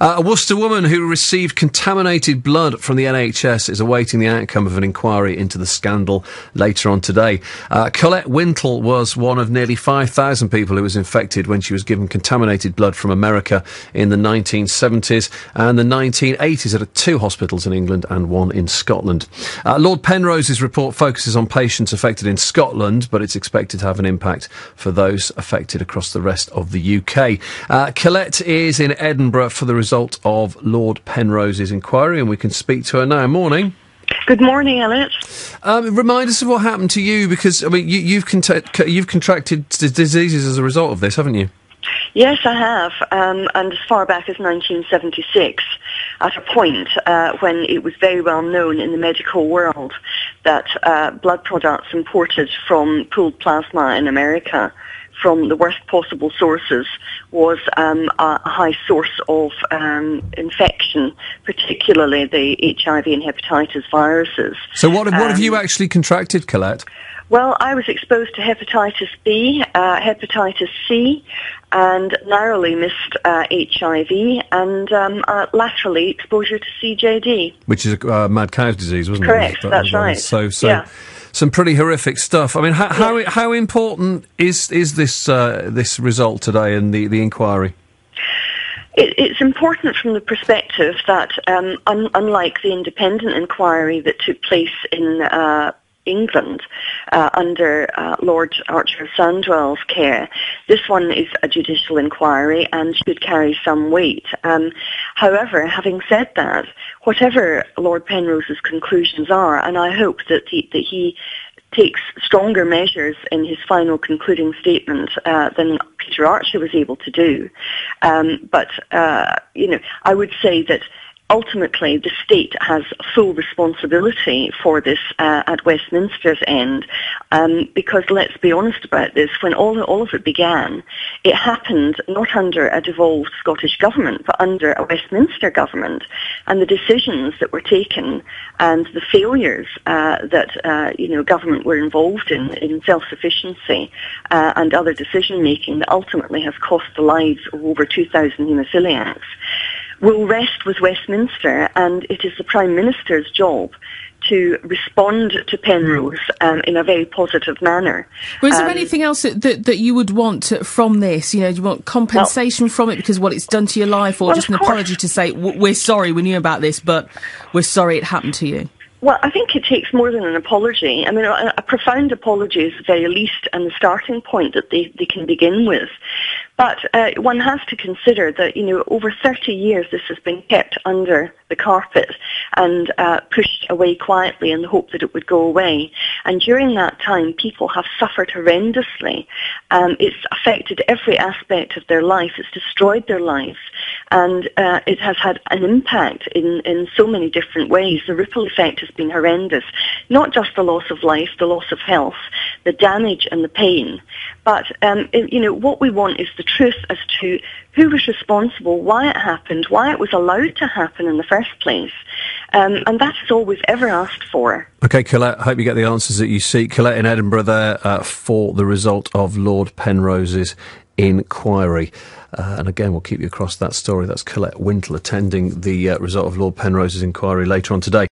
A Worcester woman who received contaminated blood from the NHS is awaiting the outcome of an inquiry into the scandal later on today. Colette Wintle was one of nearly 5,000 people who was infected when she was given contaminated blood from America in the 1970s and the 1980s at 2 hospitals in England and 1 in Scotland. Lord Penrose's report focuses on patients affected in Scotland, but it's expected to have an impact for those affected across the rest of the UK. Colette is in Edinburgh for the result of Lord Penrose's inquiry, and we can speak to her now. Morning. Good morning, Elliot. Remind us of what happened to you, because I mean, you've contracted diseases as a result of this, haven't you? Yes, I have, and as far back as 1976, at a point when it was very well known in the medical world that blood products imported from pooled plasma in America from the worst possible sources was a high source of infection, particularly the HIV and hepatitis viruses. So what have you actually contracted, Colette? Well, I was exposed to hepatitis B, hepatitis C, and narrowly missed HIV, and laterally exposure to CJD. Which is mad cow's disease, wasn't it? Correct, that's right. So yeah. Some pretty horrific stuff. I mean, how important is this result today and the inquiry? It's important from the perspective that, unlike the independent inquiry that took place in England under Lord Archer Sandwell's care, this one is a judicial inquiry and should carry some weight. However, having said that, whatever Lord Penrose's conclusions are, and I hope that he takes stronger measures in his final concluding statement than Peter Archer was able to do. But I would say that ultimately, the state has full responsibility for this at Westminster's end, because let's be honest about this, when all of it began, it happened not under a devolved Scottish government, but under a Westminster government, and the decisions that were taken and the failures that government were involved in self-sufficiency and other decision-making that ultimately has cost the lives of over 2,000 haemophiliacs will rest with Westminster, and it is the Prime Minister's job to respond to Penrose in a very positive manner. Well, is there anything else that you would want from this? You know, do you want compensation from it because what it's done to your life, or just an apology to say, we're sorry we knew about this, but we're sorry it happened to you? Well, I think it takes more than an apology. I mean, a profound apology is the very least and the starting point that they can begin with. But one has to consider that, over 30 years this has been kept under the carpet and pushed away quietly in the hope that it would go away. And during that time, people have suffered horrendously. It's affected every aspect of their life. It's destroyed their lives. And it has had an impact in so many different ways. The ripple effect has been horrendous. Not just the loss of life, the loss of health, the damage and the pain. But, what we want is the truth as to who was responsible, why it happened, why it was allowed to happen in the first place. And that is all we've ever asked for. OK, Colette, I hope you get the answers that you seek. Colette in Edinburgh there for the result of Lord Penrose's inquiry. And again, we'll keep you across that story. That's Colette Wintle attending the result of Lord Penrose's inquiry later on today.